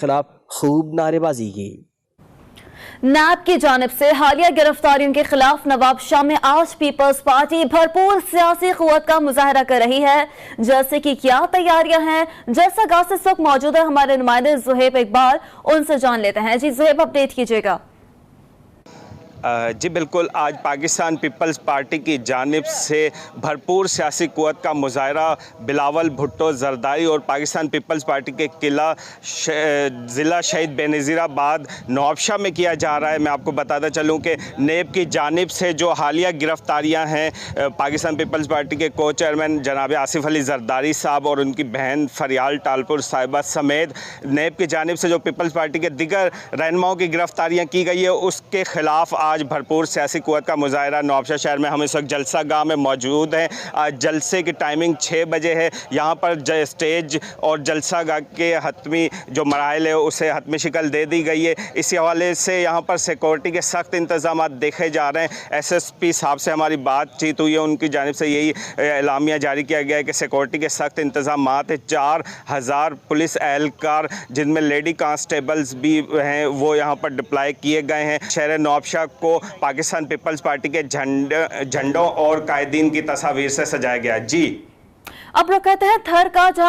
खिलाफ खूब नारेबाजी की। नैब की जानिब से हालिया गिरफ्तारियों के खिलाफ नवाब शाह में आज पीपल्स पार्टी भरपूर सियासी कुव्वत का मुजाहरा कर रही है। जैसे कि क्या तैयारियां हैं, जैसा गाँव से इस वक्त मौजूद है हमारे नुमाइंदे ज़ुहैब इकबाल, उनसे जान लेते हैं। जी ज़ुहैब, अपडेट कीजिएगा। जी बिल्कुल, आज पाकिस्तान पीपल्स पार्टी की जानिब से भरपूर सियासी क़ुव्वत का मुज़ाहरा बिलावल भुट्टो जरदारी और पाकिस्तान पीपल्स पार्टी के किला ज़िला शहीद बेनज़ीराबाद नवाबशाह में किया जा रहा है। मैं आपको बताता चलूँ कि नेब की जानिब से जो हालिया गिरफ़्तारियाँ हैं पाकिस्तान पीपल्स पार्टी के को चेयरमैन जनाब आसिफ अली जरदारी साहब और उनकी बहन फरियाल टालपुर साहिबा समेत नेब की जानिब से जो पीपल्स पार्टी के दिगर रहनुमाओं की गिरफ़्तारियाँ की गई है, उसके ख़िलाफ़ आज भरपूर सियासी क़ुव्वत का मुज़ाहरा नवाबशाह शहर में। हम इस वक्त जलसा गाह में मौजूद हैं। आज जलसे की टाइमिंग 6 बजे है। यहाँ पर स्टेज और जलसा गाह के हतमी जो मराहल है उसे हतमी शिकल दे दी गई है। इसी हवाले से यहाँ पर सिक्योरिटी के सख्त इंतजाम देखे जा रहे हैं। SSP साहब से हमारी बातचीत हुई है, उनकी जानिब से यही एलामिया जारी किया गया है कि सिक्योरिटी के सख्त इंतजाम है। 4000 पुलिस एहलकार जिनमें लेडी कांस्टेबल्स भी हैं वो यहाँ पर डिप्लॉय किए गए हैं। शहर नवाबशाह को पाकिस्तान पीपल्स पार्टी के झंडों और कायदीन की तस्वीर से सजाया गया। जी अब रुक कहते हैं थर का जहां